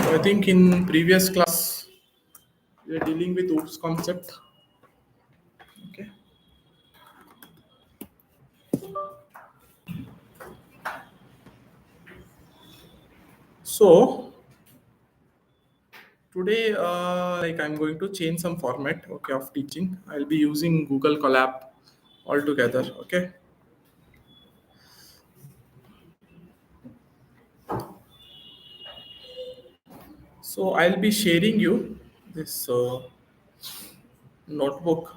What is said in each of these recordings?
I think in previous class we are dealing with OOPS concept. Okay. So today, like I'm going to change some format, okay, of teaching. I'll be using Google Colab altogether. Okay. So I'll be sharing you this notebook.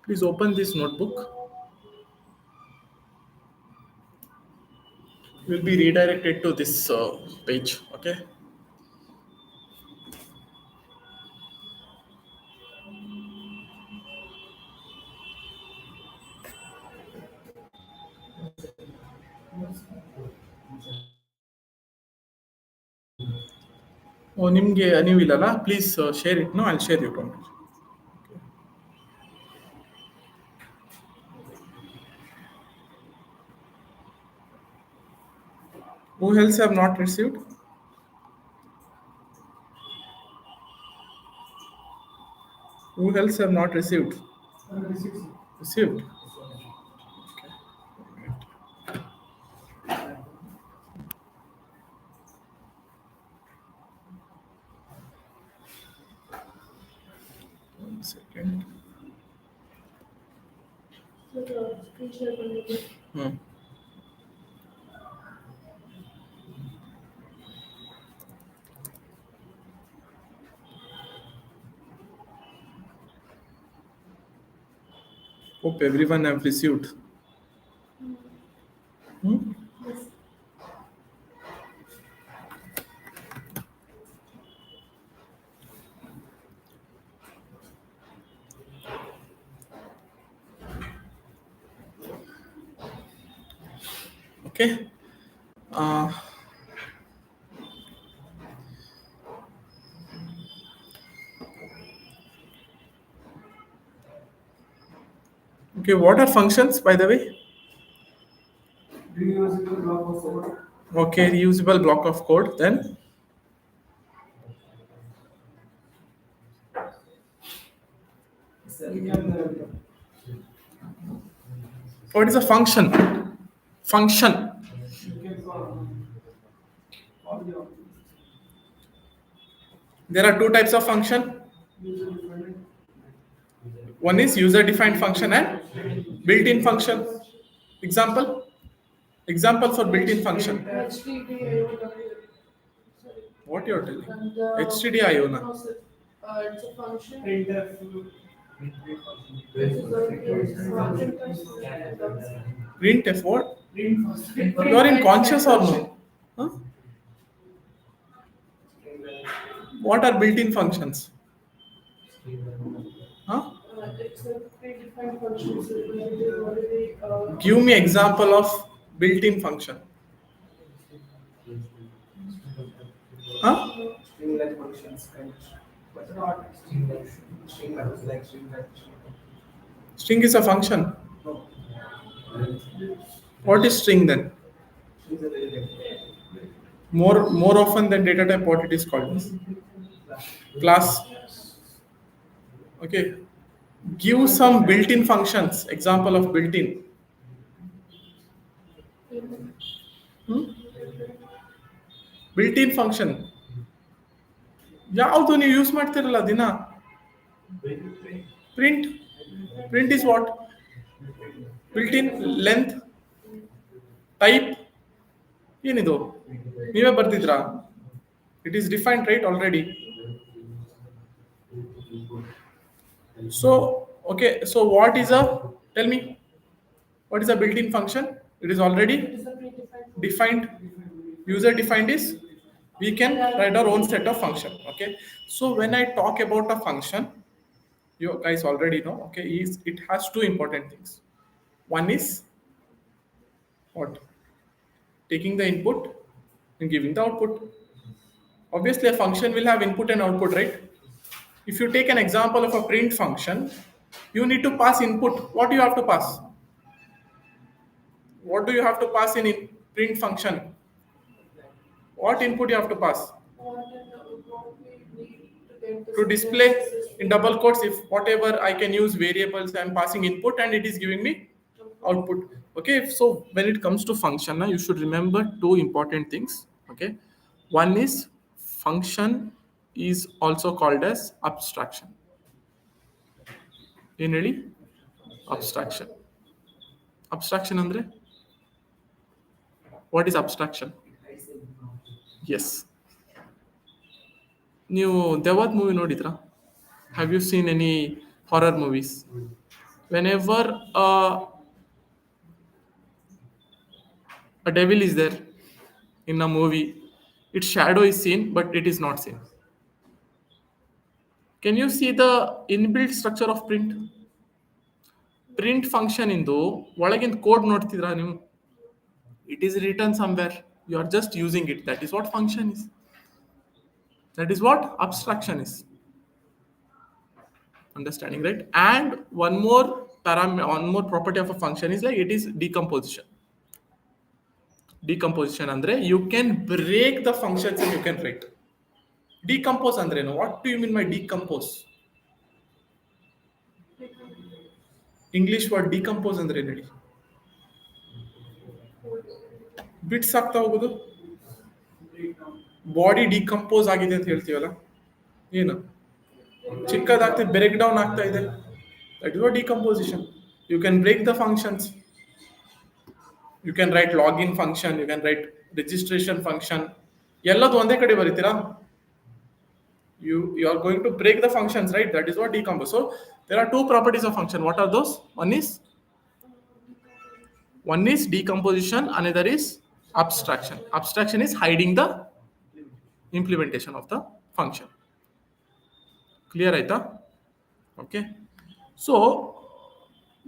Please open this notebook. Will be redirected to this page. Okay. ಓ ನಿಮಗೆ ನೀವು ಇಲ್ಲಲ್ಲ please share it no I share you don't who else have not received who else have not received received 1 second Hmm. Hope everyone have received. Hmm? Okay. Uh, okay. What are functions, by the way? Reusable block of code. Okay, reusable block of code. Then what is a function? Function. There are two types of function. One is user-defined function and built-in function. Example. Example for built-in function. What you're telling? HTDIO na. It's a function. Printf what? You are in conscious or no? Huh? What are built-in functions? Huh? It's a predefined function. So it is already. Give me example of built-in function. Huh? String-like functions, but not string-like. String-like. String is a function. No. What is string then? Strings are very different. More often than data type, what it is called? Class. Okay. Give some built-in functions. Example of built-in. Hmm? Built-in function. ಯಾವುದು ನೀವು use ಮಾಡ್ತಿರಲ್ಲ ದಿನ print print is what built-in length type ಏನಿದು ನೀವೇ ಬರ್ತಿದ್ರಾ it is defined right already so okay so what is a tell me what is a built-in function it is already It's a predefined. defined user defined is we can write our own set of function okay so when I talk about a function you guys already know okay is it has two important things one is What? Taking the input and giving the output. Obviously, a function will have input and output, right? If you take an example of a print function, you need to pass input. What do you have to pass? What do you have to pass in print function? What input you have to pass? What we need to get the To display syntax in double quotes, if whatever I can use variables, I'm passing input and it is giving me output. Okay, so when it comes to function, now you should remember two important things. Okay, one is function is also called as abstraction. ಏನು ಹೇಳಿ abstraction. Abstraction ಅಂದ್ರೆ what is abstraction? Yes. ನೀವು ದೆವ್ವದ movie ನೋಡಿದ್ರಾ? Have you seen any horror movies? Whenever a devil is there in a movie, its shadow is seen, but it is not seen. Can you see the inbuilt structure of print? Print function ಇಂದು ಒಳಗಿನ code ನೋಡ್ತಿದ್ರಾ ನೀವು? It is written somewhere. You are just using it. That is what function is. That is what abstraction is. Understanding, right? And one more property of a function is like it is decomposition. Decomposition andre you can break the functions and you can write. Decompose andre no. What do you mean by decompose? English word decompose andre nadi. Bits ಆಗ್ತಾ ಹೋಗೋದು, body decompose ಆಗಿದೆ ಅಂತ ಹೇಳ್ತೀವಲ್ಲ, ಏನು ಚಿಕ್ಕದಾಗ್ತದೆ, break down ಆಗ್ತಾ ಇದೆ, that is what decomposition. You can break the functions. You can write login function, you can write registration function, ಎಲ್ಲದು ಒಂದೇ ಕಡೆ ಬರೀತೀರಾ. You are going to break the functions, right? That is what decompose. So there are two properties of function. What are those? One is decomposition, another is abstraction. Abstraction is hiding the implementation of the function. Clear aita? Okay. So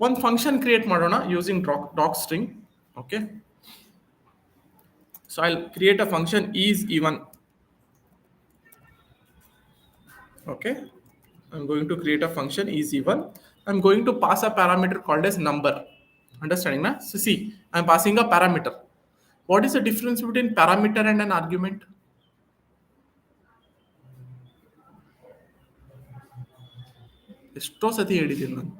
one function create madona using docstring. Okay. So I'll create a function is even. Okay, I'm going to create a function is even. I'm going to pass a parameter called as number. Understanding na? So see, I'm passing a parameter. What is the difference between parameter and an argument? ಎಷ್ಟೋ ಸತಿ ಹೇಳಿದ್ದೀನಿ ನಾನು.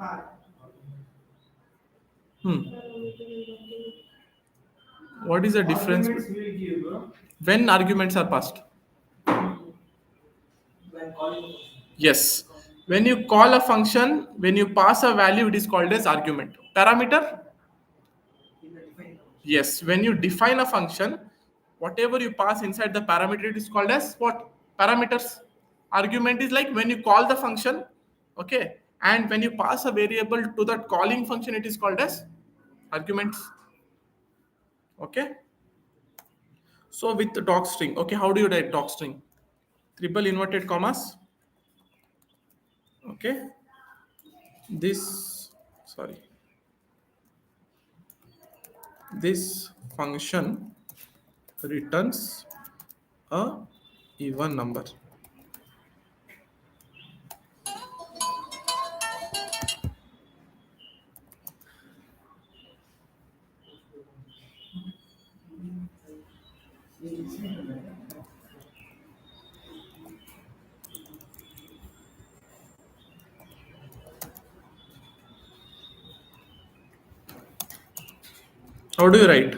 What is the difference when arguments are passed? Yes, when you call a function, when you pass a value, it is called as argument. Parameter? Yes, when you define a function, whatever you pass inside the parameter, it is called as what? Parameters. Argument is like when you call the function, okay, and when you pass a variable to that calling function, it is called as arguments. Okay. So with the docstring, okay, how do you write docstring? Triple inverted commas. Okay, this function returns a even number. How do you write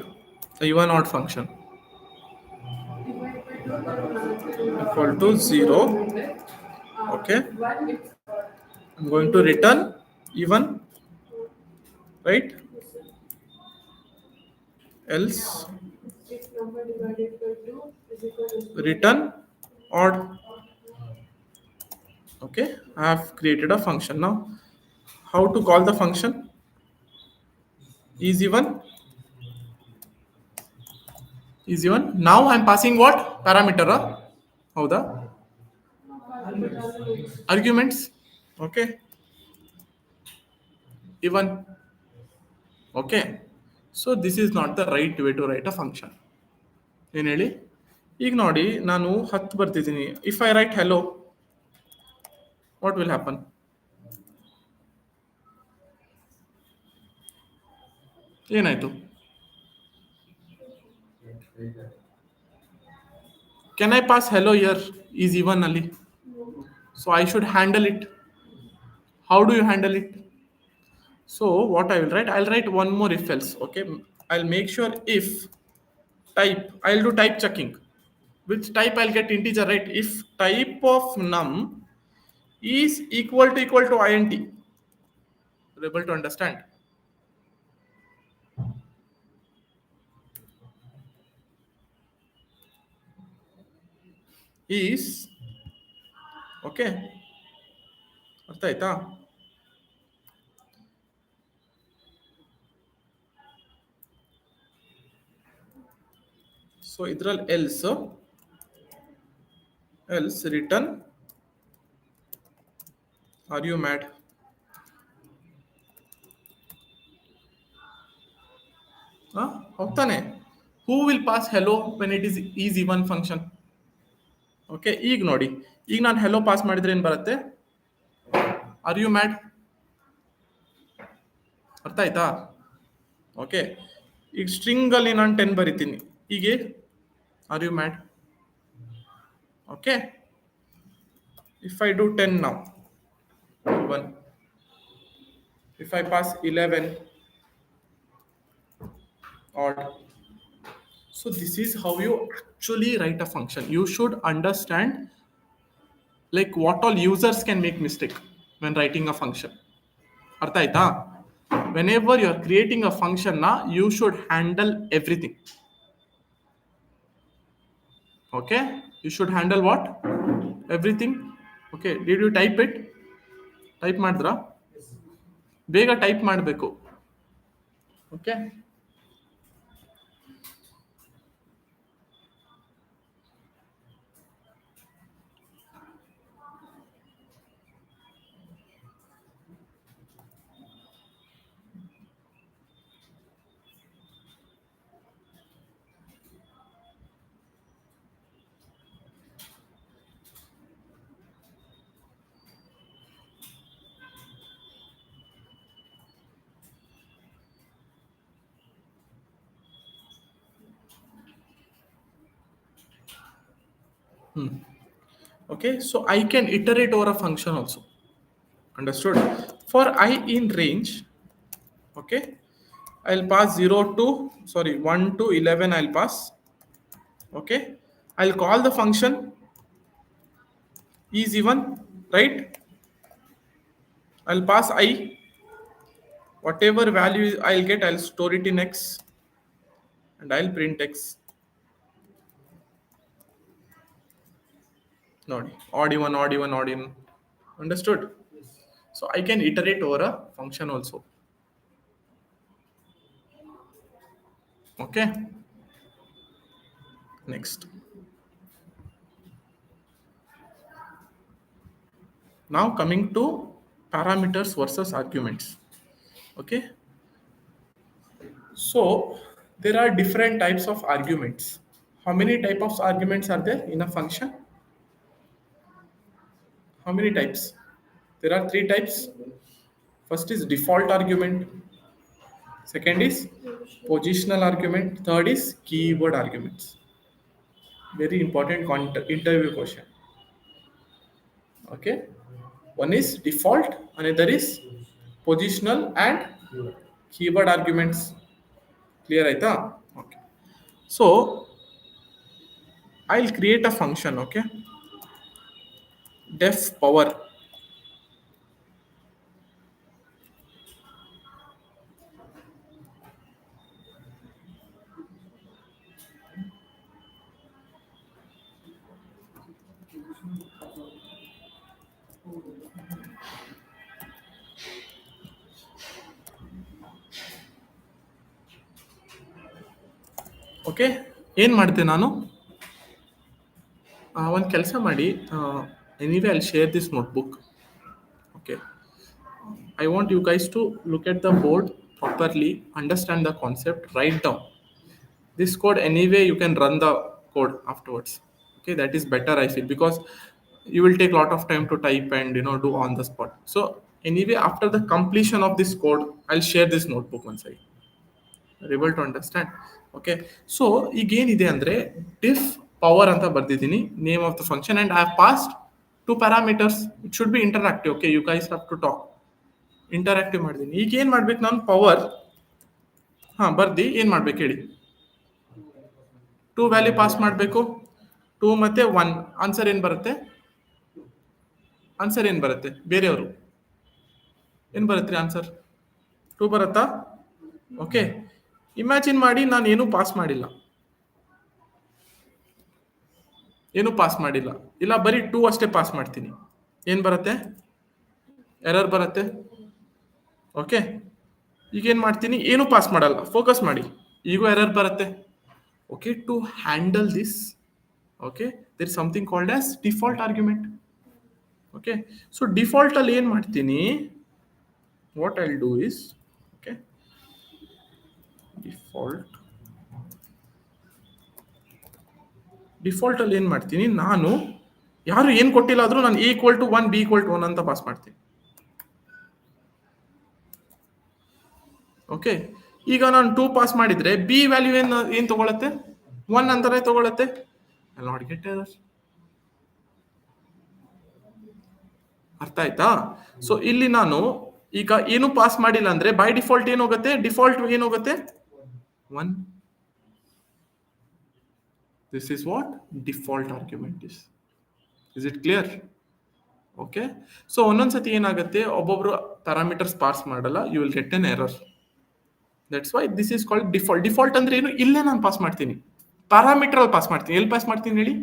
a even odd function? Equal to 0. Okay, I'm going to return even, right? Else If number divided by 2 is equal to return odd. Okay, I have created a function. Now how to call the function? Is even. Now I'm passing what? Parameter. How the arguments. Okay, even. Okay, so this is not the right way to write a function. ಏನು ಹೇಳಿ? ಈಗ ನೋಡಿ, ನಾನು 10 ಬರ್ತಿದ್ದೀನಿ. If I write hello, what will happen? ಏನಾಯ್ತು? Can I pass hello here? Is even Ali. So I should handle it. How do you handle it? So what I will write? I'll write one more if else. Okay. I'll make sure if type. I'll do type checking. Which type I'll get integer, right? If type of num is equal to int. You're able to understand? Is okay. ಅರ್ಥ ಆಯ್ತಾ? So ಇದ್ರಲ್ಲಿ else return, are you mad? ಹೋಗ್ತಾನೆ. Who will pass hello when it is even function? Okay, ಈಗ ನೋಡಿ, ಈಗ ನಾನು hello pass ಮಾಡಿದ್ರೆ ಏನು ಬರುತ್ತೆ? Are you mad? ಅರ್ಥ ಆಯ್ತಾ? ಓಕೆ, ಈಗ ಸ್ಟ್ರಿಂಗಲ್ಲಿ ನಾನು 10 ಬರಿತೀನಿ. ಹೀಗೆ are you mad? Okay, if I do 10 now, 1. If I pass 11, odd. So this is how you actually write a function. You should understand like what all users can make mistake when writing a function. Artha aita? Whenever you are creating a function na, you should handle everything. Okay, you should handle what? Everything. Okay, did you type it? Type madra? ಬೇಗ type ಮಾಡಬೇಕು. Okay, okay, so I can iterate over a function also. Understood? For I in range, okay, I'll pass 1 to 11. I'll pass. Okay, I'll call the function is even, right? I'll pass I. Whatever value I'll get, I'll store it in X and I'll print X. ನೋಡಿ, odd even. Understood? So I can iterate over a function also. Okay, next. Now coming to parameters versus arguments. Okay, so there are different types of arguments. How many types of arguments are there in a function? How many types? There are 3 types. First is default argument. Second is positional argument. Third is keyword arguments. Very important interview question. Okay, one is default, another is positional and keyword arguments. Clear aita? Okay, so I'll create a function. Okay, def power. Okay, ಏನು ಮಾಡ್ತೆ ನಾನು? ಒಂದು ಕೆಲಸ ಮಾಡಿ, anyway I'll share this notebook. Okay, I want you guys to look at the board properly, understand the concept, write down this code. Anyway you can run the code afterwards. Okay, that is better I feel, because you will take a lot of time to type and do on the spot. So anyway, after the completion of this code, I'll share this notebook once I able to understand. Okay, so ಈಗೇನಿದೆ ಅಂದ್ರೆ diff power ಅಂತ ಬರ್ದಿದ್ದೀನಿ, name of the function, and I have passed two parameters. It should be interactive. Okay, you guys have to talk. Interactive ಮಾಡಿದ್ದೀನಿ. ಈಗ ಏನು ಮಾಡ್ಬೇಕು ನಾನು? Power ಬರ್ದು ಏನು ಮಾಡ್ಬೇಕು ಹೇಳಿ? 2 ವ್ಯಾಲ್ಯೂ ಪಾಸ್ ಮಾಡಬೇಕು. 2 ಮತ್ತೆ 1. ಆನ್ಸರ್ ಏನು ಬರುತ್ತೆ? ಆನ್ಸರ್ ಏನು ಬರುತ್ತೆ? ಬೇರೆಯವರು ಏನು ಬರುತ್ತೆ ಆನ್ಸರ್? 2 ಬರುತ್ತಾ? ಓಕೆ, ಇಮ್ಯಾಜಿನ್ ಮಾಡಿ ನಾನು ಏನೂ ಪಾಸ್ ಮಾಡಿಲ್ಲ, ಏನೂ ಪಾಸ್ ಮಾಡಿಲ್ಲ, ಇಲ್ಲ ಬರೀ 2 ಅಷ್ಟೇ ಪಾಸ್ ಮಾಡ್ತೀನಿ. ಏನು ಬರುತ್ತೆ? ಎರರ್ ಬರುತ್ತೆ. ಓಕೆ, ಈಗೇನು ಮಾಡ್ತೀನಿ? ಏನೂ ಪಾಸ್ ಮಾಡಲ್ಲ, ಫೋಕಸ್ ಮಾಡಿ, ಈಗೂ ಎರರ್ ಬರುತ್ತೆ. Okay, to handle this, okay, there is something called as default argument. Okay, so ಡಿಫಾಲ್ಟಲ್ಲಿ ಏನು ಮಾಡ್ತೀನಿ? What I will do is, okay, default ಅಲ್ಲಿ ಏನು ಮಾಡ್ತೀನಿ ನಾನು? ಯಾರು ಏನು ಕೊಟ್ಟಿಲ್ಲ ಆದರೂ ನಾನು A = 1, B = 1 ಅಂತ ಪಾಸ್ ಮಾಡ್ತೀನಿ. ಓಕೆ, ಈಗ ನಾನು 2 ಪಾಸ್ ಮಾಡಿದ್ರೆ ಬಿ ವ್ಯಾಲ್ಯೂ ಏನು ತಗೊಳತ್ತೆ? 1 ಅಂತಾನೆ ತಗೊಳತ್ತೆ. Not get error. ಅರ್ಥ ಆಯ್ತಾ? ಸೊ ಇಲ್ಲಿ ನಾನು ಈಗ ಏನು ಪಾಸ್ ಮಾಡಿಲ್ಲ ಅಂದ್ರೆ ಬೈ ಡಿಫಾಲ್ಟ್ ಏನಾಗುತ್ತೆ? ಡಿಫಾಲ್ಟ್ ಏನಾಗುತ್ತೆ? 1. This is what default argument is. Is it clear? Okay, so ಒಂದೊಂದ್ಸತಿ ಏನಾಗುತ್ತೆ, ಒಬ್ಬೊಬ್ರು ಪ್ಯಾರಾಮೀಟರ್ಸ್ ಪಾಸ್ ಮಾಡಲ್ಲ, you will get an error. That's why this is called default. Default ಅಂದ್ರೆ ಏನು? ಇಲ್ಲೇ ನಾನು ಪಾಸ್ ಮಾಡ್ತೀನಿ, ಪ್ಯಾರಾಮೀಟರ್ ಅಲ್ಲಿ ಪಾಸ್ ಮಾಡ್ತೀನಿ. ಎಲ್ಲಿ ಪಾಸ್ ಮಾಡ್ತೀನಿ ಹೇಳಿ?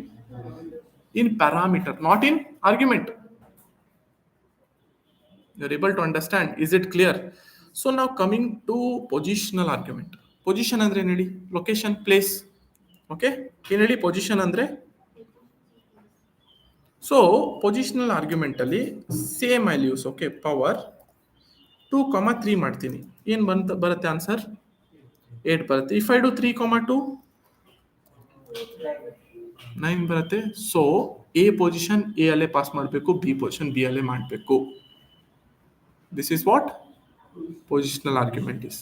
In parameter, not in argument. You are able to understand? Is it clear? So ನಾವು coming to positional argument. Position ಅಂದ್ರೆ ಏನು ಹೇಳಿ? Location, place. ಓಕೆ, ಏನು ಹೇಳಿ ಪೊಸಿಷನ್ ಅಂದ್ರೆ? ಸೊ ಪೊಸಿಷನಲ್ ಆರ್ಗ್ಯುಮೆಂಟ್ ಅಲ್ಲಿ ಸೇಮ್ ವ್ಯಾಲ್ಯೂಸ್. ಓಕೆ, ಪವರ್ 2, 3 ಮಾಡ್ತೀನಿ. ಏನು ಬರುತ್ತೆ ಆನ್ಸರ್? 8 ಬರುತ್ತೆ. ಇಫ್ ಐ ಡು 3, 2 9 ಬರುತ್ತೆ. ಸೊ ಎ ಪೊಸಿಷನ್ ಎ ಅಲ್ಲೇ ಪಾಸ್ ಮಾಡಬೇಕು, ಬಿ ಪೊಸಿಷನ್ ಬಿ ಅಲ್ಲೇ ಮಾಡಬೇಕು. This is what positional argument is.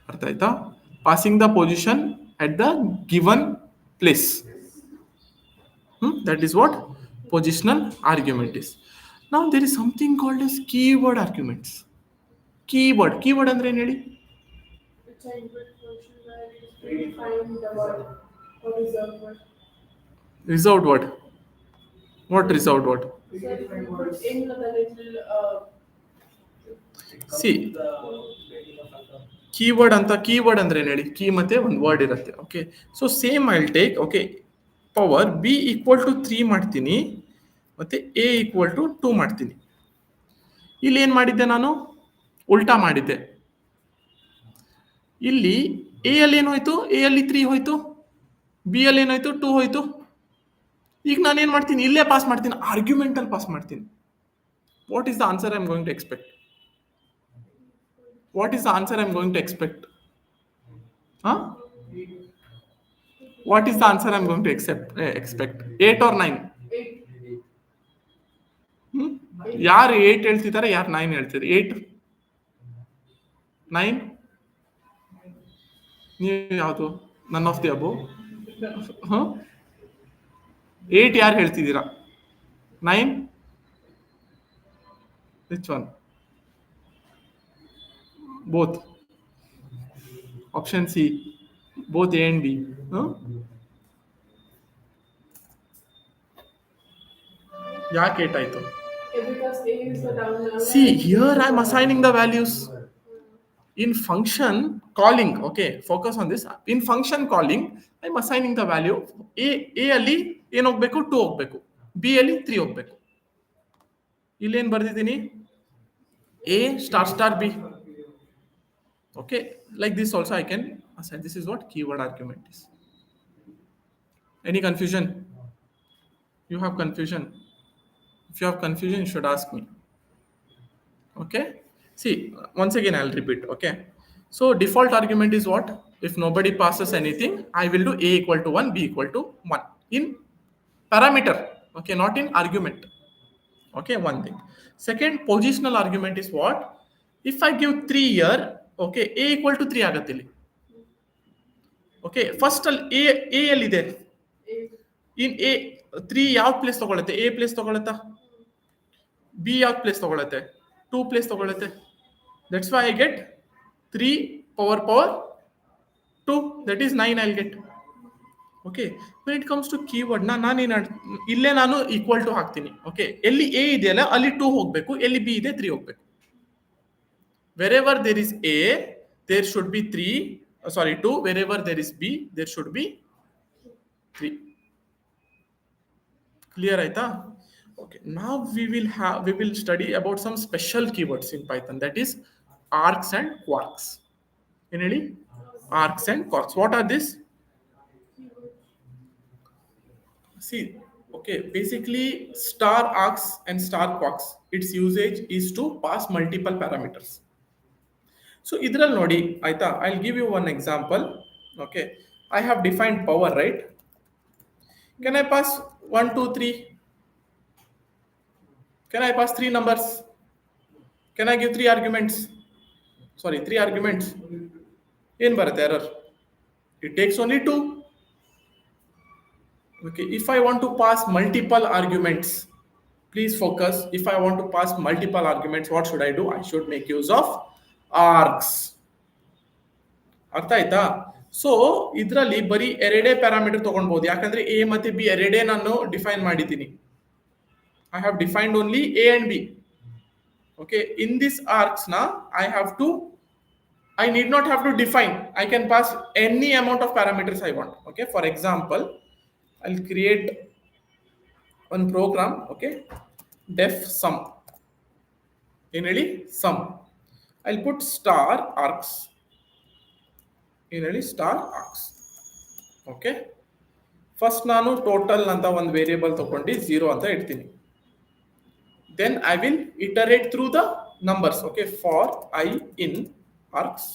ಅರ್ಥ ಆಯ್ತಾ? Passing the position at the given place. That is what positional argument is. Now there is something called as keyword arguments. Keyword andre ಏನು ಹೇಳಿ? It's a input function where you predefine the word or reserved word. Reserved word. What reserved word? So if you put in, then it will See, keyword ಅಂತ. Keyword ಅಂದ್ರೆ ಏನು ಹೇಳಿ? Key ಮತ್ತೆ ಒಂದು word ಇರುತ್ತೆ. Okay, so same I will take. Okay, power B = 3 ಮಾಡ್ತೀನಿ, ಮತ್ತೆ A = 2 ಮಾಡ್ತೀನಿ. ಇಲ್ಲಿ ಏನು ಮಾಡಿದ್ದೆ ನಾನು? ಉಲ್ಟಾ ಮಾಡಿದ್ದೆ. ಇಲ್ಲಿ A ಅಲ್ಲಿ ಏನೋಯ್ತು? A ಅಲ್ಲಿ 3 ಹೋಯ್ತು, B ಅಲ್ಲಿ ಏನಾಯ್ತು? 2 ಹೋಯ್ತು. ಈಗ ನಾನು ಏನು ಮಾಡ್ತೀನಿ? ಇಲ್ಲೇ ಪಾಸ್ ಮಾಡ್ತೀನಿ, ಆರ್ಗ್ಯುಮೆಂಟ್ ಅಲ್ಲಿ ಪಾಸ್ ಮಾಡ್ತೀನಿ. What is the answer I am going to expect? What is the answer I'm going to expect? What is the answer I'm going to expect? 8 or 9? 8. ಯಾರು 8 ಹೇಳ್ತಿದ್ದಾರೆ, ಯಾರು 9 ಹೇಳ್ತಿದ್ದಾರೆ? 8 9 ನೀವು ಯಾವುದು? None of the above. 8 ಯಾರು ಹೇಳ್ತಿದ್ದೀರಾ? 9 which one? Both. Option C, both A and B. ಯಾಕೆ 8 ಆಯ್ತು? Because A is the down arrow. See, here I am assigning the values. In function calling, okay, focus on this. In function calling, I am assigning the value. A ಅಲ್ಲಿ ಏನು ಹೋಗ್ಬೇಕು? 2 ಹೋಗ್ಬೇಕು, B ಅಲ್ಲಿ 3 ಹೋಗ್ಬೇಕು. ಇಲ್ಲಿ ಏನು ಬರ್ದಿದ್ದೀನಿ? A ** B. Okay, like this also I can assign. This is what keyword argument is. Any confusion? You have confusion? If you have confusion, you should ask me. Okay, See, once again I'll repeat, okay? So default argument is what? If nobody passes anything, I will do a equal to 1, b equal to 1 in parameter, okay, not in argument. Okay, one thing. Second, positional argument is what? If I give 3 here, okay, a equal to 3 ಆಗತ್ತೆ ಇಲ್ಲಿ. Okay, first ಅಲ್ಲಿ a ಎಲ್ಲಿದೆ? In a 3 ಯಾವ place ತಗೊಳುತ್ತೆ? a place ತಗೊಳುತ್ತಾ? b ಯಾವ place ತಗೊಳುತ್ತೆ? 2 place ತಗೊಳುತ್ತೆ. That's why I get 3 power 2, that is 9 I'll get. Okay, when it comes to keyword ನಾನೇನು ಇಲ್ಲೇ ನಾನು ಈಕ್ವಲ್ ಟು ಹಾಕ್ತೀನಿ. ಓಕೆ, ಎಲ್ಲಿ a ಇದೆಯಲ್ಲ ಅಲ್ಲಿ 2 ಹೋಗ್ಬೇಕು, ಎಲ್ಲಿ b ಇದೆ 3 ಹೋಗ್ಬೇಕು. Wherever there is a, there should be 2. Wherever there is b, there should be 3. Clear aita? Okay, now we will study about some special keywords in Python, that is args and quarks. Any args and quarks, what are this? See, okay, basically star args and star quarks, its usage is to pass multiple parameters. So idral nodi aita, I'll give you one example. Okay, I have defined power, right? Can I pass 1 2 3? Can I pass 3 numbers? Can I give 3 arguments? Sorry, 3 arguments. In barutte error, it takes only 2. Okay, if I want to pass multiple arguments, please focus. If I want to pass multiple arguments, what should I do? I should make use of args. ಅರ್ಥ ಆಯ್ತಾ? So ಇದರಲ್ಲಿ ಬರೀ ಎರಡೇ parameter ತಗೊಳ್ಬಹುದು, ಯಾಕಂದ್ರೆ A ಮತ್ತೆ B ಎರಡೇ ನಾನು ಡಿಫೈನ್ ಮಾಡಿದ್ದೀನಿ. I have defined only a and b. Okay, in this args now I need not have to define. I can pass any amount of parameters I want. Okay, for example, I'll create one program. Okay, def sum. In sum, I'll put star args. In star args. Okay, first ನಾನು total ಅಂತ ಒಂದು variable ತಗೊಂಡು 0 ಅಂತ ಇಡ್ತೀನಿ. Then I will iterate through the numbers. Okay, for I in args.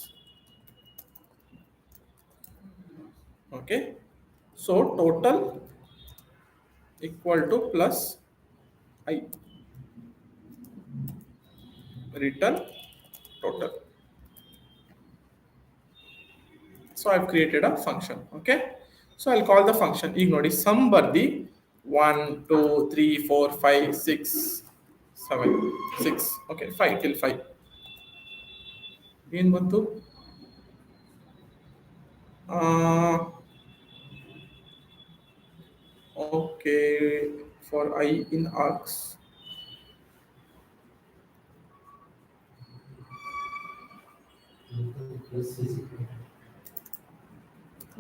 Okay, so total equal to plus I, return total. So I've created a function. Okay, so I'll call the function. ಈಗ ನೋಡಿ sum ಬರ್ದಿ 1 2 3 4 5 6 7 6. Okay, 5 till 5. ಏನು ಬಂತು? Okay, for I in args.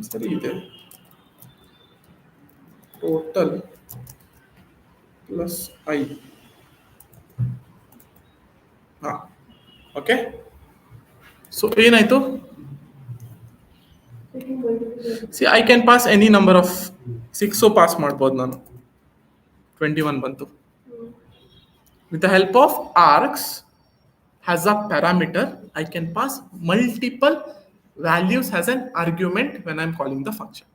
ಸರಿ ಇದೆ, total plus I. Okay, so ಏನಾಯ್ತು? See I can pass any number of 6 pass ಮಾಡ್ಬೋದು ನಾನು. 21 ಬಂತು. With the help of args has a parameter, I can pass multiple values as an argument when I'm calling the function.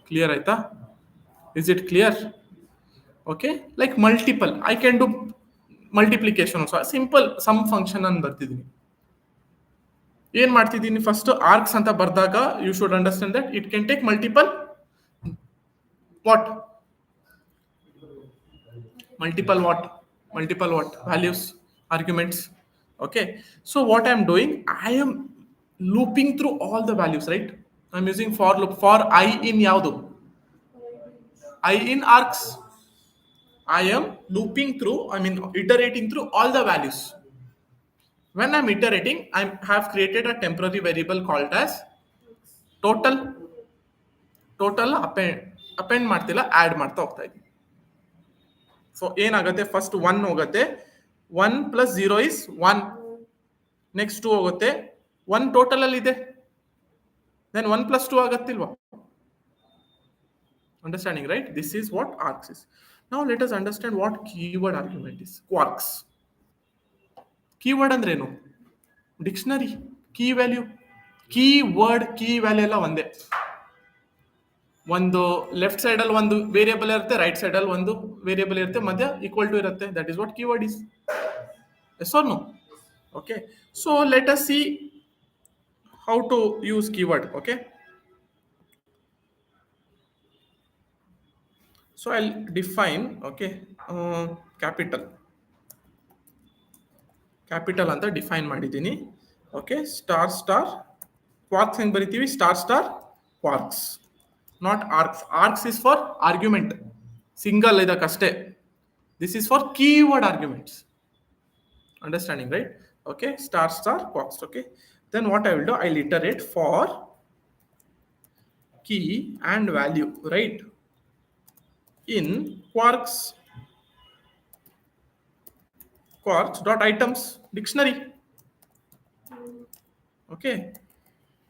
Clear aita? Is it clear? Okay, like multiple, I can do multiplication also. A simple sum function an bartidini. ಏನು ಮಾಡ್ತಿದ್ದೀನಿ? First args ಅಂತ ಬರ್ದಾಗ you should understand that it can take multiple multiple values, arguments. Okay, so what I'm doing, I am looping through all the values, right? I'm using for loop for I in yaudu, I in args. I am looping through, iterating through all the values. When I'm iterating, I have created a temporary variable called as total append ಮಾಡ್ತಿಲ್ಲ, add ಮಾಡ್ತಾ ಹೋಗ್ತಾ ಇದ್ದೀನಿ. So ಏನಾಗುತ್ತೆ? First 1 ಹೋಗುತ್ತೆ, 1 plus 0 is 1. Next 2 ಹೋಗುತ್ತೆ, 1 total ಅಲ್ಲಿ ಇದೆ, then 1 plus 2 ಆಗತ್ತಿಲ್ವಾ? Understanding, right? This is what args is. Now let us understand what keyword argument is. Quarks. Keyword ಅಂದ್ರೆ ಏನು? Dictionary, key value. Keyword, key value ಎಲ್ಲ ಒಂದೇ. ಒಂದು ಲೆಫ್ಟ್ ಸೈಡ್ ಅಲ್ಲಿ ಒಂದು ವೇರಿಯೇಬಲ್ ಇರುತ್ತೆ, ರೈಟ್ ಸೈಡ್ ಅಲ್ಲಿ ಒಂದು ವೇರಿಯೇಬಲ್ ಇರುತ್ತೆ, ಮಧ್ಯ ಈಕ್ವಲ್ ಟು ಇರುತ್ತೆ. That is what keyword is. Yes or no? Okay, so let us see how to use keyword. Okay, so I'll define, okay, capital ಅಂತ define ಮಾಡಿದ್ದೀನಿ. ಓಕೆ, ಸ್ಟಾರ್ ಸ್ಟಾರ್ ಕ್ವಾರ್ಕ್ಸ್ ಹೆಂಗ್ ಬರಿತೀವಿ? Star star kwargs, not args. Args is for argument, single ಇದಕ್ಕಷ್ಟೇ. This is for keyword arguments. Understanding, right? Okay, star star kwargs. Okay, then what I will do, I'll iterate for key and value, right, in quarks dot items dictionary. Okay,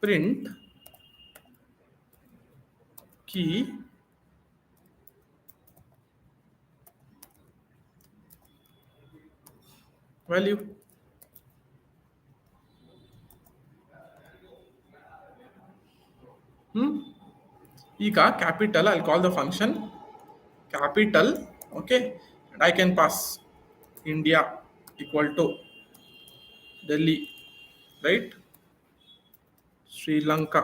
print key value. ಈಗ capital, I'll call the function capital. Okay, and I can pass India equal to Delhi, right? Sri Lanka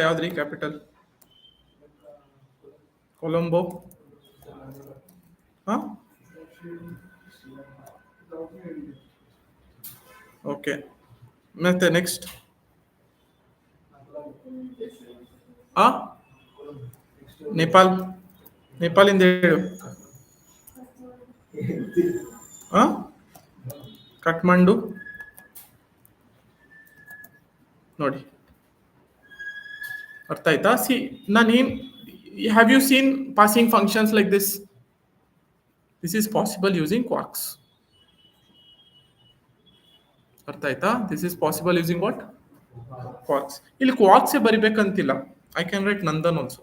ಯಾವ್ದ್ರಿ capital? Colombo. Okay, ಮತ್ತೆ next ನೇಪಾಳಿಂದ ಹೇಳು. ಕಠ್ಮಂಡು ನೋಡಿ, ಅರ್ಥ ಆಯ್ತಾ? See, have you seen passing functions like this? This is possible using kwargs. ಅರ್ಥ ಆಯ್ತಾ? This is possible using what? Kwargs. ಇಲ್ಲಿ ಕ್ವಾರ್ಕ್ಸ್ ಬರಿಬೇಕಂತಿಲ್ಲ, I can write Nandan also.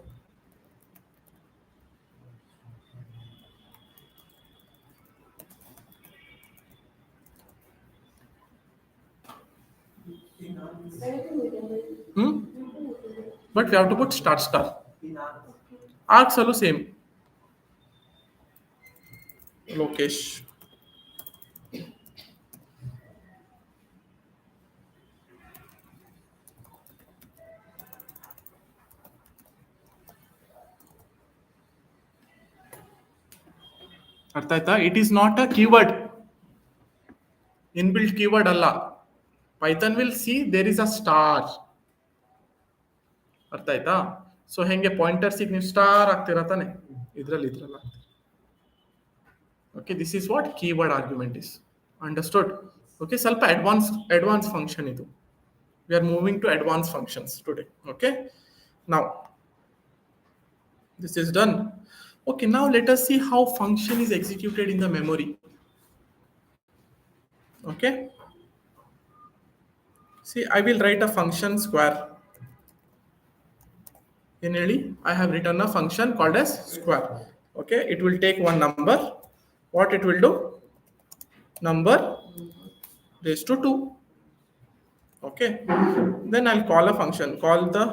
But we have to put star star. Arcs also same. Lokesh. ಅರ್ಥ ಆಯ್ತಾ? It is not a keyword, inbuilt keyword ಅಲ್ಲ. Python will see there is a star. ಅರ್ಥ ಆಯ್ತಾ? So ಹೆಂಗೆ ಪಾಯಿಂಟರ್ಸಿಗೆ ನೀವು star ಆಗ್ತೀರಾ ತಾನೆ, ಇದ್ರಲ್ಲಿ ಆಗ್ತೀರಾ. Okay, this is what keyword argument is. Understood? Okay, ಸ್ವಲ್ಪ ಅಡ್ವಾನ್ಸ್ ಫಂಕ್ಷನ್ ಇದು. We are moving to advance functions today. Okay, now this is done. Okay, now let us see how function is executed in the memory. Okay, see, I will write a function square. In early, I have written a function called as square. Okay, it will take one number. What it will do? Number raised to 2. Okay, then I'll call a function, call the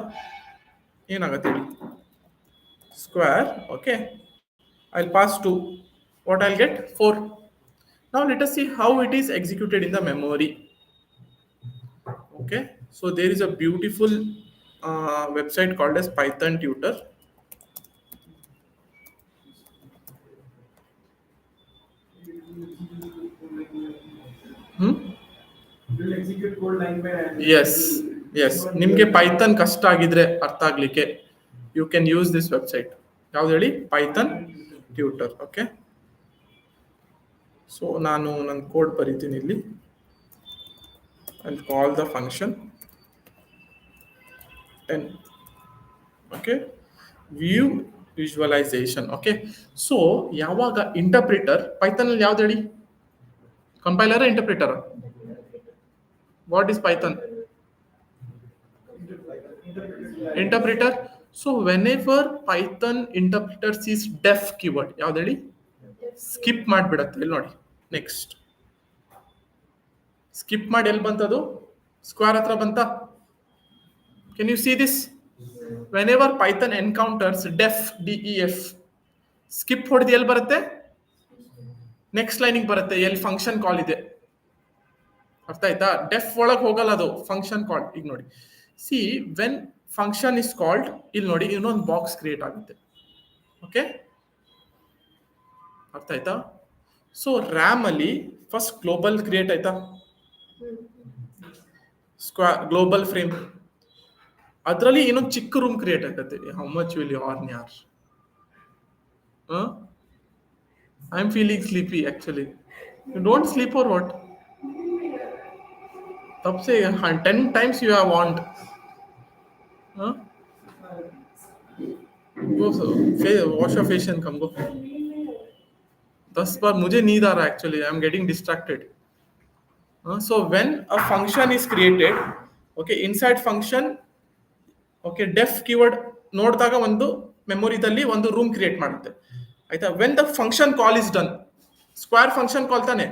square. Okay, I'll pass 2. What I'll get? 4. Now let us see how it is executed in the memory. Okay, so there is a beautiful website called as Python Tutor. Will execute code line by line. Yes. ನಿಮಗೆ Python ಕಷ್ಟ ಆಗಿದ್ರೆ ಅರ್ಥ ಆಗ್ಲಿಕ್ಕೆ, you can use this website. ಯಾವ್ದು ಹೇಳಿ? Python tutor. Okay, so ನಾನು ನನ್ನ code ಬರೀತೀನಿ ಇಲ್ಲಿ. I'll call the function 10. Okay, view visualization. Okay, so ಯಾವಾಗ ಇಂಟರ್ಪ್ರಿಟರ್ ಪೈಥಾನ್ ಅಲ್ಲಿ ಯಾವ್ದು ಹೇಳಿ? Compiler, interpreter? What is Python? Interpreter. So whenever Python interpreter sees def keyword, ಯಾವ್ದು ಹೇಳಿ? ಸ್ಕಿಪ್ ಮಾಡಿಬಿಡತ್ತೆ. ಇಲ್ಲಿ ನೋಡಿ, ನೆಕ್ಸ್ಟ್ ಸ್ಕಿಪ್ ಮಾಡಿ ಎಲ್ಲಿ ಬಂತದು? ಸ್ಕ್ವೇರ್ ಹತ್ರ ಬಂತ. Can U see this? Whenever Python encounters def skip ಹೊಡೆದು ಎಲ್ಲಿ ಬರುತ್ತೆ? ನೆಕ್ಸ್ಟ್ ಲೈನಿಗೆ ಬರುತ್ತೆ, ಎಲ್ಲಿ ಫಂಕ್ಷನ್ ಕಾಲ್ ಇದೆ. ಅರ್ಥ ಆಯ್ತಾ? ಡೆಫ್ ಒಳಗೆ ಹೋಗಲ್ಲ ಅದು, ಫಂಕ್ಷನ್ ಕಾಲ್. ಈಗ ನೋಡಿ, see when function is called, ಇಲ್ಲಿ ನೋಡಿ ಇನ್ನೊಂದು ಬಾಕ್ಸ್ ಕ್ರಿಯೇಟ್ ಆಗುತ್ತೆ. ಓಕೆ, ಅರ್ಥ ಆಯ್ತಾ? ಸೊ ರ್ಯಾಮ್ ಅಲ್ಲಿ ಫಸ್ಟ್ ಗ್ಲೋಬಲ್ ಕ್ರಿಯೇಟ್ ಆಯ್ತಾ, ಗ್ಲೋಬಲ್ ಫ್ರೇಮ್. ಅದರಲ್ಲಿ ಇನ್ನೊಂದು ಚಿಕ್ಕ ರೂಮ್ ಕ್ರಿಯೇಟ್ ಆಗತ್ತೆ. How much will you earn ಯಾರ್? I am feeling sleepy actually. You don't sleep or what? तब से 10 times you have want. Huh? Go wash your face and come, go. 10 बार मुझे नींद आ रहा है actually. I am getting distracted. So when a function is created, okay, inside function, okay, def keyword ನೋಡಿದಾಗ ಒಂದು ಮೆಮೊರಿದಲ್ಲಿ ಒಂದು room create ಮಾಡುತ್ತೆ. ಆಯ್ತಾ? When the function call is done, square function call ತಾನೆ,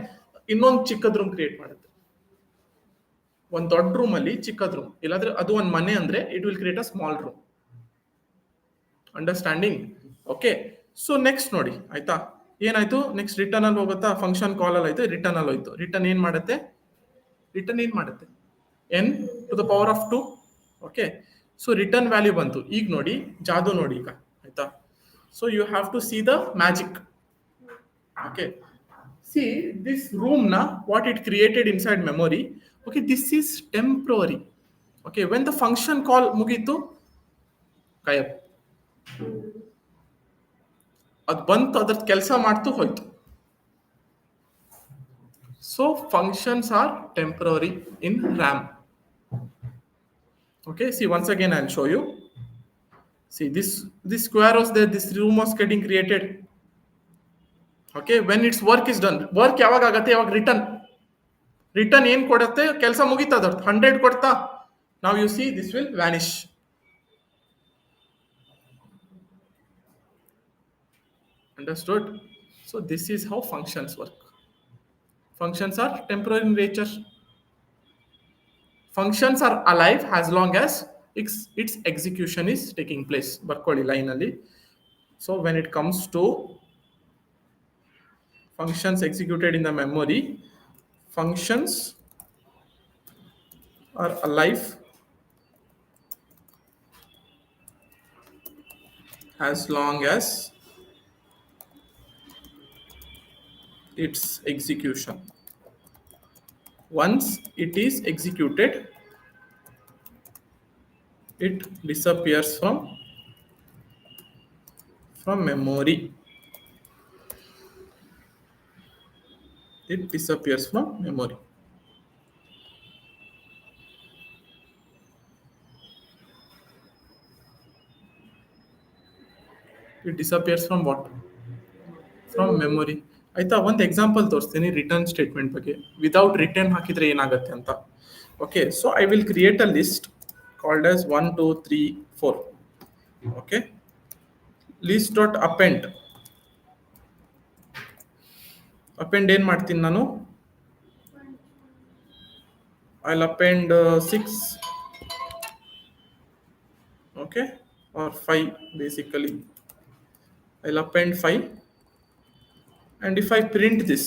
ಇನ್ನೊಂದು ಚಿಕ್ಕದ ರೂಮ್ ಕ್ರಿಯೇಟ್ ಮಾಡುತ್ತೆ. ಒಂದು ದೊಡ್ಡ ರೂಮ್ ಅಲ್ಲಿ ಚಿಕ್ಕದ ರೂಮ್, ಇಲ್ಲಾಂದ್ರೆ ಅದು ಒಂದು ಮನೆ ಅಂದ್ರೆ it will create a small room. Understanding? Okay, so next ನೋಡಿ, ಆಯ್ತಾ? ಏನಾಯ್ತು? ನೆಕ್ಸ್ಟ್ ರಿಟರ್ನ್ ಅಲ್ಲಿ ಹೋಗುತ್ತಾ? ಫಂಕ್ಷನ್ ಕಾಲ್ ಅಲ್ಲಿ ಆಯ್ತು, ರಿಟರ್ನ್ ಅಲ್ಲಿ ಹೋಯ್ತು. ರಿಟರ್ನ್ ಏನ್ ಮಾಡುತ್ತೆ? n to the power of 2. Okay, so return value ಬಂತು. ಈಗ ನೋಡಿ ಜಾದು ನೋಡಿ ಈಗ, ಆಯ್ತಾ? So you have to see the magic. Okay, see this room na what it created inside memory. Okay, this is temporary. Okay, when the function call mugitu gayab, ad bantu adar kelsa ಮಾಡ್ತು ಹೋಯ್ತು. So functions are temporary in RAM. Okay, see once again I'll show you. See this square was there, this room was getting created. Okay, when its work is done, work ಯಾವಾಗ ಆಗತ್ತೆ? ಯಾವಾಗ return ಏನ್ ಕೊಡುತ್ತೆ? ಕೆಲಸ ಮುಗೀತಾ, ಅದರ 100 ಕೊಡ್ತಾ. Now you see this will vanish. Understood? So this is how functions work. Functions are temporary in nature. Functions are alive as long as its execution is taking place. ಬರ್ಕೊಳ್ಳಿ ಲೈನ್ ಅಲ್ಲಿ. So when it comes to functions executed in the memory, functions are alive as long as its execution. Once it is executed, it disappears from memory. It disappears from memory. It disappears from what? From memory. ಆಯ್ತಾ? ಒಂದು example ತೋರಿಸ್ತೀನಿ return statement ಬಗ್ಗೆ. Without return ಹಾಕಿದ್ರೆ ಏನಾಗುತ್ತೆ ಅಂತ. Okay, so I will create a list called as 1 2 3 4. Okay, list dot append. Append ಏನ್ ಮಾಡ್ತೀನಿ ನಾನು? I'll append 6, okay, or 5 basically. I'll append 5, and if I print this,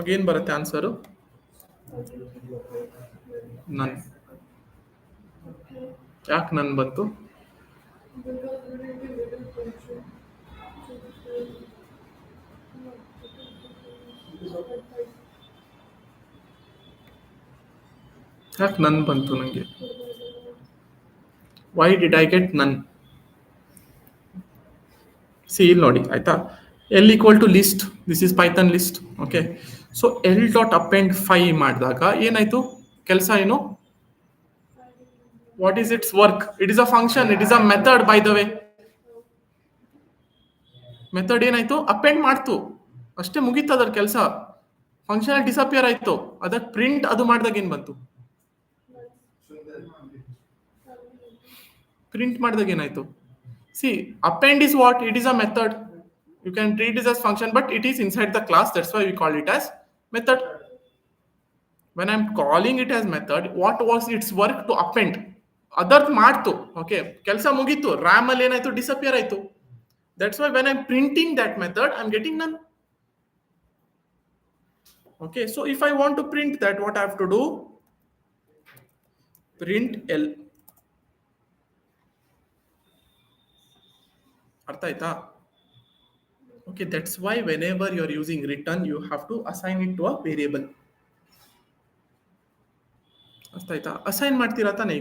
again ಬರುತ್ತೆ answer none. ಯಾಕೆ none ಬಂತು? ಯಾಕೆ ನನ್ ಬಂತು ನನಗೆ? Why did I get none? See ಇಲ್ಲಿ ನೋಡಿ, ಆಯ್ತಾ? L equal to list, this is Python list. Okay, so L dot append 5 ಮಾಡಿದಾಗ ಏನಾಯ್ತು? ಕೆಲಸ ಏನು? What is its work? It is a function, it is a method. By the way, method ಏನಾಯ್ತು? Append ಮಾಡ್ತು ಅಷ್ಟೇ, ಮುಗೀತು ಅದರ ಕೆಲಸ. ಫಂಕ್ಷನ್ ಡಿಸಪಿಯರ್ ಆಯ್ತು. ಅದಕ್ಕೆ ಪ್ರಿಂಟ್ ಅದು ಮಾಡಿದಾಗ ಏನ್ ಬಂತು? ಪ್ರಿಂಟ್ ಮಾಡಿದಾಗ ಏನಾಯ್ತು? See, append is what? It is a method. You can treat it as function, but it is inside the class. That's why we call it as method. When I'm calling it as method, what was its work? To append. ಅದರ್ತ್ ಮಾಡ್ತು okay ಕೆಲಸ ಮುಗೀತು RAM ಅಲ್ಲಿ ಏನಾಯ್ತು disappear ಆಯ್ತು that's why when I printing that method I am getting ನನ್ okay so if I want to print that what I have to do print l ಅರ್ಥ ಆಯ್ತಾ okay that's why whenever you are using return you have to assign it to a variable ಅರ್ಥ ಆಯ್ತಾ assign ಮಾಡ್ತೀರಾ ತಾನೆ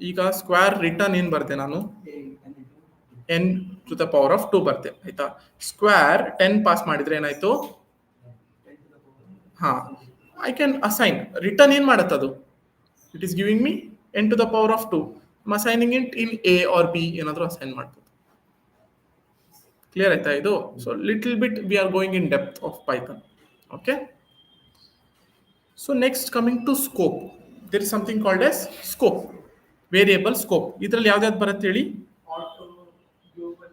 ಈಗ square return ಏನ್ ಬರ್ತೆ ನಾನು n to the power of 2 ಬರ್ತೆ ಆಯ್ತಾ ಸ್ಕ್ವೇರ್ 10 ಪಾಸ್ ಮಾಡಿದ್ರೆ ಏನಾಯ್ತು ಹಾ ಐ ಕ್ಯಾನ್ ಅಸೈನ್ ರಿಟರ್ನ್ ಏನ್ ಮಾಡತ್ತೆ ಅದು it is giving me n to the power of 2 I'm assigning it in a or b ಏನಾದರೂ ಅಸೈನ್ ಮಾಡ್ಬೋದು ಕ್ಲಿಯರ್ ಆಯ್ತಾ ಇದು so little bit we are going in depth of Python okay so next coming to scope there is something called S scope variable scope ಇದರಲ್ಲಿ ಯಾವ್ದಾವ್ದು ಬರುತ್ತೆ ಹೇಳಿ Auto, global,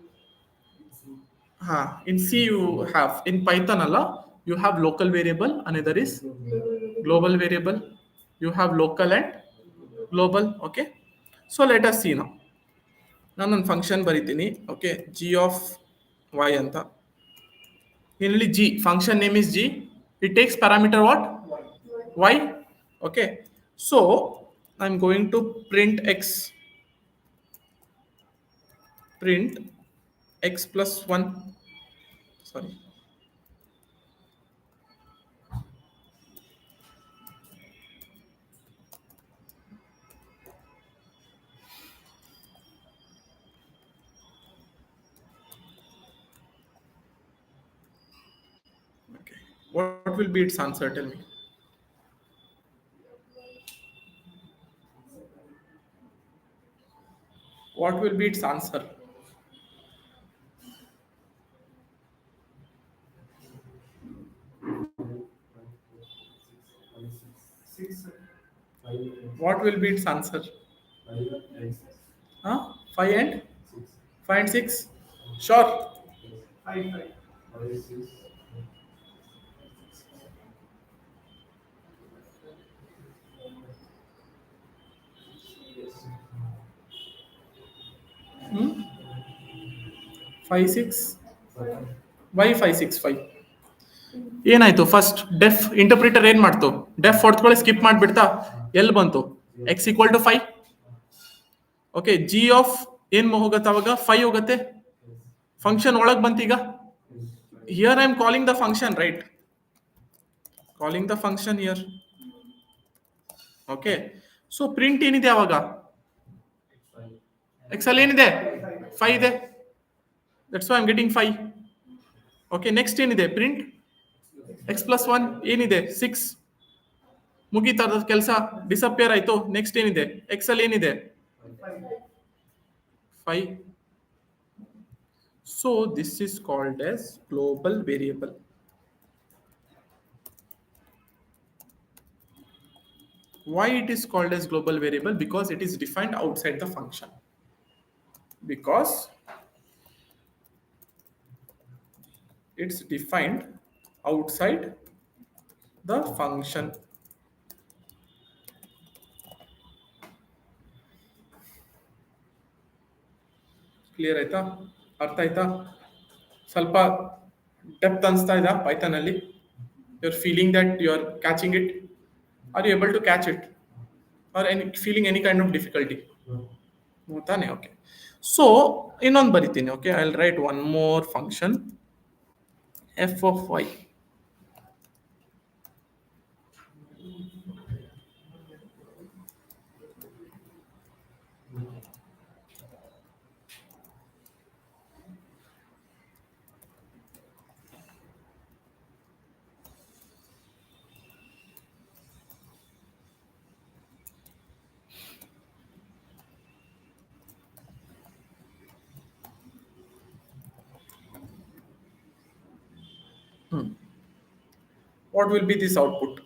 ಹಾ in C you have in Python ಅಲ್ಲ you have local variable another is global variable you have local and global okay so let us see now ನಾನು ಒಂದು function ಬರೀತೀನಿ okay g of y ಅಂತ ಇಲ್ಲಿ g function name is g it takes parameter what y okay so I'm going to print x plus 1 sorry what will be its answer tell me what will be its answer 6, what will be its answer 5 and 5 and 6 sure 5, 5 6 why 5 6 5 ಏನಾಯ್ತು first deaf interpreter ಏನ್ ಮಾಡ್ತು deaf ಹೊಡ್ಕೊಳ್ಳಿ skip ಮಾಡ್ಬಿಡ್ತಾ ಎಲ್ಲಿ ಬಂತು x equal to 5 okay G of ಏನ್ ಹೋಗತ್ತೆ ಅವಾಗ 5 ಹೋಗತ್ತೆ ಫಂಕ್ಷನ್ ಒಳಗ್ ಬಂತೀಗ here I am calling the function right calling the function here okay so print ಏನಿದೆ ಅವಾಗ ಎಕ್ಸ್ ಅಲ್ಲಿ ಏನಿದೆ 5 ಇದೆ that's why I am getting 5 okay next ಏನಿದೆ ಪ್ರಿಂಟ್ ಎಕ್ಸ್ ಪ್ಲಸ್ 1 ಏನಿದೆ 6 ಮುಗೀತಾ ಕೆಲಸ ಡಿಸಪಿಯರ್ ಆಯ್ತು ನೆಕ್ಸ್ಟ್ ಏನಿದೆ ಎಕ್ಸ್ ಅಲ್ಲಿ ಏನಿದೆ 5 so this is called as global variable why it is called as global variable because it is defined outside the function because it's defined outside the function clear ಆಯ್ತಾ ಅರ್ಥ ಆಯ್ತಾ ಸ್ವಲ್ಪ depth ಅನಿಸ್ತಾ ಇದಾ Python ಅಲ್ಲಿ you are feeling that you are catching it are you able to catch it are any feeling any kind of difficulty ತಾನೆ okay so ಇನ್ನೊಂದು ಬರಿತೀನಿ okay I will write one more function F of Y what will be this output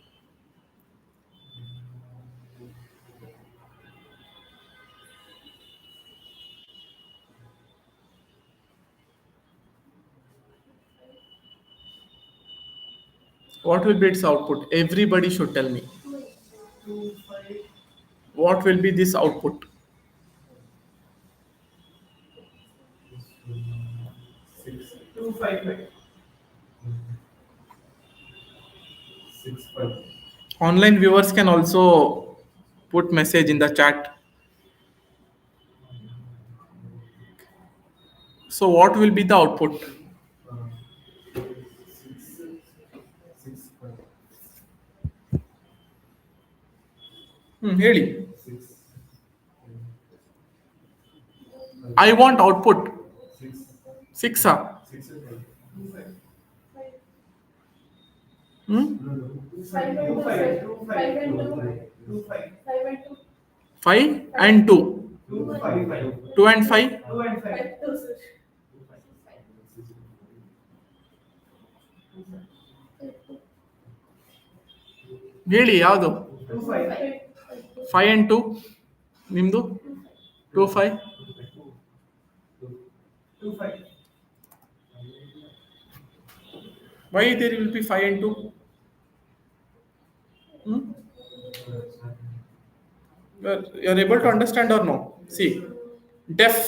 What will be its output? Everybody should tell me. 2, 5, What will be this output? 2, 5, 5. 6, 5. Online viewers can also put message in the chat. So what will be the output? 6, 5. ಹೇಳಿ. 6. I want output. 6. 6. 6 and 5. 2, 5. Hmm? 5 and 2, 5 and 2, 2, 5. 5 and 2, 5 and 2. 2, 5, 5. 2 and 5. 2 and 5. 5 2, sir. ಹೇಳಿ ಯಾವುದು? 2, 5. 5 and 2. ನಿಮ್ದು 2 5. 2, 5. Why there will be 5 and 2? Hmm? You're able to understand or no? See, deaf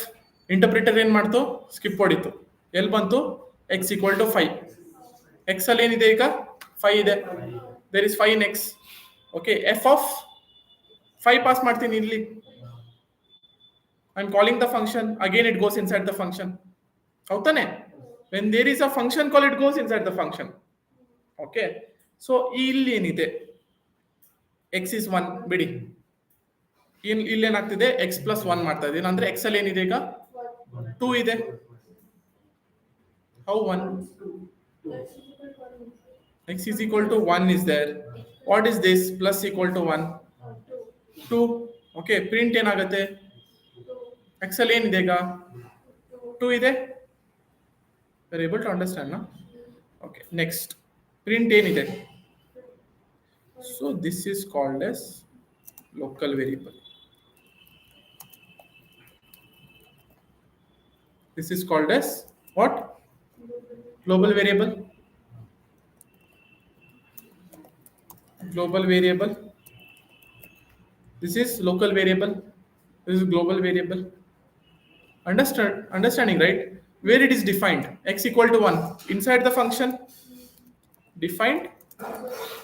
interpreter ಏನು ಮಾಡ್ತು? Skip ಹೊಡಿತು. ಎಲ್ಲಿ ಬಂತು? x equal to 5. x ಅಲ್ಲಿ ಏನಿದೆ ಈಗ? 5 ಇದೆ. There is 5 in x. Okay, f of 5 pass ಮಾಡ್ತೀನಿ ಇಲ್ಲಿ. I'm calling the function. Again, it goes inside the function. ಹೌದಾನೆ? When there is a function call, it goes inside the function. Okay. So ಇಲ್ಲಿ ಏನಿದೆ? x is 1 ಬಿಡಿ. ಇಲ್ಲಿ ಏನಾಗ್ತಿದೆ? x plus 1 ಮಾಡ್ತಾ ಇದ್ದೀನಿ. ಅಂದ್ರೆ x ಅಲ್ಲಿ ಏನಿದೆ ಈಗ? 2 ಇದೆ. How 1? X is equal to 1 is there. What is this? Plus equal to 1. 2. Okay. Print ಏನಾಗುತ್ತೆ? x ಅಲ್ಲಿ ಏನಿದೆ ಈಗ? 2 ಇದೆ. You're able to understand, no? Okay. Next. Print ಏನಿದೆ? So this is called as local variable. This is called as what? Global variable. Global variable. This is local variable. This is global variable. Understanding, right? Where it is defined, x equal to 1 inside the function, defined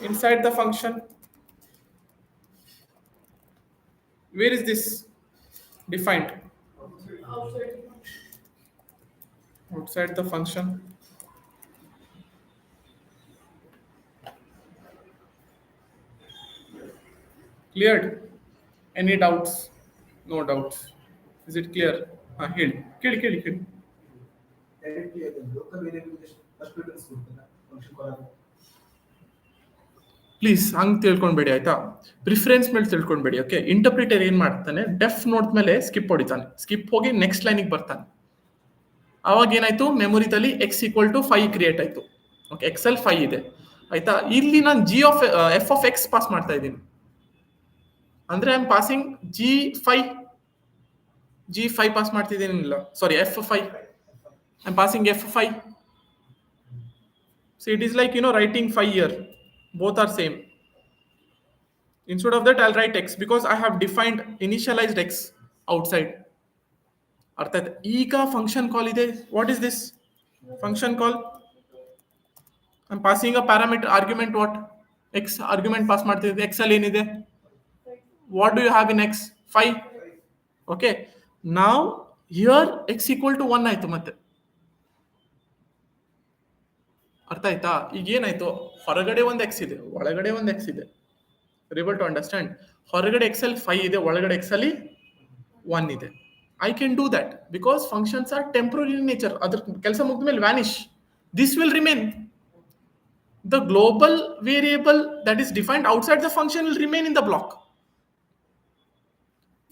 inside the function. Where is this defined? Outside the function. Cleared? Any doubts? No doubts. Is it clear? ಹೇಳಿ. Directly again, local variable first preference ಕೊಡ್ತಾನೆ function call ಆಗ. Please ಹಂಗೆ ತಿಳ್ಕೊಳ್ಬೇಡಿ ಆಯ್ತಾ? Preference ಮೇಲೆ ತಿಳ್ಕೊಳ್ಬೇಡಿ. Okay. Interpreter ಏನ್ ಮಾಡ್ತಾನೆ? Deaf note ಮೇಲೆ skip ಹೊಡಿತಾನೆ. ಸ್ಕಿಪ್ ಹೋಗಿ ನೆಕ್ಸ್ಟ್ ಲೈನಿಗೆ ಬರ್ತಾನೆ. ಅವಾಗ ಏನಾಯ್ತು? ಮೆಮೊರಿದಲ್ಲಿ x ಈಕ್ವಲ್ ಟು 5 ಕ್ರಿಯೇಟ್ ಆಯ್ತು. ಓಕೆ. ಎಕ್ಸ್ ಎಲ್ 5 ಇದೆ ಆಯ್ತಾ? ಇಲ್ಲಿ ನಾನು f of x ಪಾಸ್ ಮಾಡ್ತಾ ಇದ್ದೀನಿ. ಅಂದ್ರೆ I am passing G5 pass ಮಾಡ್ತಿದ್ದೀನಿಲ್ಲ. Sorry, F5. I am passing F5. So it is like, writing 5 here. Both are same. Instead of that, I'll write x because I have defined initialized x outside. ಅರ್ಥ ಆಯ್ತಾ? ಈಗ function call ಇದೆ. What is this function call? I am passing a parameter argument. What? X argument pass ಮಾಡ್ತಿದ್ದೆ. X ಅಲ್ಲಿ ಏನಿದೆ? What do you have in X? 5. Okay. ನಾವ್ here X equal to 1 ಆಯ್ತು. ಮತ್ತೆ ಅರ್ಥ ಆಯ್ತಾ? ಈಗ ಏನಾಯ್ತು? ಹೊರಗಡೆ ಒಂದು ಎಕ್ಸ್ ಇದೆ, ಒಳಗಡೆ ಒಂದು ಎಕ್ಸ್ ಇದೆ. ರೇಬಲ್ ಟು ಅಂಡರ್ಸ್ಟ್ಯಾಂಡ್? ಹೊರಗಡೆ ಎಕ್ಸ್ ಅಲ್ಲಿ 5 ಇದೆ, ಒಳಗಡೆ ಎಕ್ಸ್ ಅಲ್ಲಿ 1 ಇದೆ. I can do that because functions are temporary in nature. Other ಕೆಲಸ ಮುಗಿದ್ಮೇಲೆ vanish. This will remain. The global variable that is defined outside the function will remain in the block.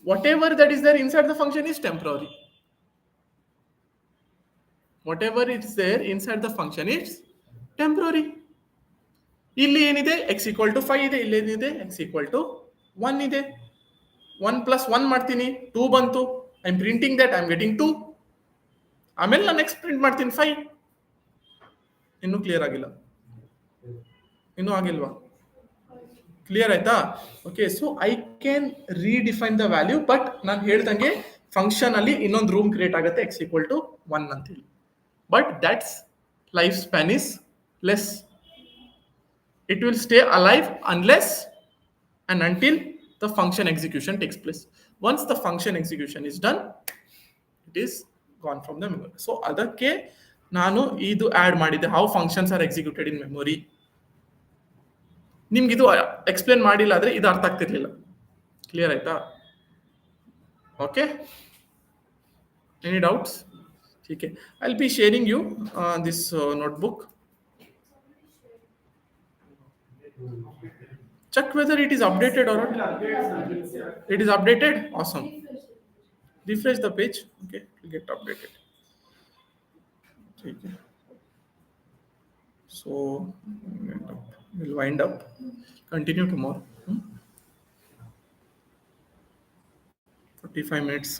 Whatever that is there inside the function is temporary. Whatever is there inside the function is temporary. ಇಲ್ಲಿ ಏನಿದೆ? x equal to 5 ಇದೆ. ಇಲ್ಲಿ ಏನಿದೆ? x equal to 1 ಇದೆ. 1 plus 1 ಮಾಡ್ತೀನಿ, 2 ಬಂತು. I'm printing that, I'm getting 2. ಆಮೇಲೆ ನಾನು ನೆಕ್ಸ್ಟ್ ಪ್ರಿಂಟ್ ಮಾಡ್ತೀನಿ 5. ಇನ್ನೂ ಕ್ಲಿಯರ್ ಆಗಿಲ್ಲ. ಇನ್ನೂ ಆಗಿಲ್ವಾ? ಕ್ಲಿಯರ್ ಆಯ್ತಾ? Okay, so I can redefine the value, but ನಾನು ಹೇಳ್ದಂಗೆ ಫಂಕ್ಷನ್ ಅಲ್ಲಿ ಇನ್ನೊಂದು ರೂಮ್ ಕ್ರಿಯೇಟ್ ಆಗುತ್ತೆ x ಈಕ್ವಲ್ ಟು 1 ಅಂತೇಳಿ. But that's life span is less. It will stay alive unless and until the function execution takes place. Once the function execution is done, it is gone from the memory. So ಅದಕ್ಕೆ ನಾನು ಇದು add ಮಾಡಿದ್ದೆ, how functions are executed in memory. ನಿಮ್ಗೆ ಇದು explain ಮಾಡಿಲ್ಲ ಆದ್ರೆ ಇದು ಅರ್ಥ ಆಗ್ತಿರ್ಲಿಲ್ಲ. ಕ್ಲಿಯರ್ ಆಯ್ತಾ? Okay, any doubts? ठीक है, I'll be sharing you this notebook. Check whether it is updated or not. It is updated. Awesome. Refresh the page. Okay, it will get updated. ठीक है. So we'll wind up. Continue tomorrow. 45 minutes.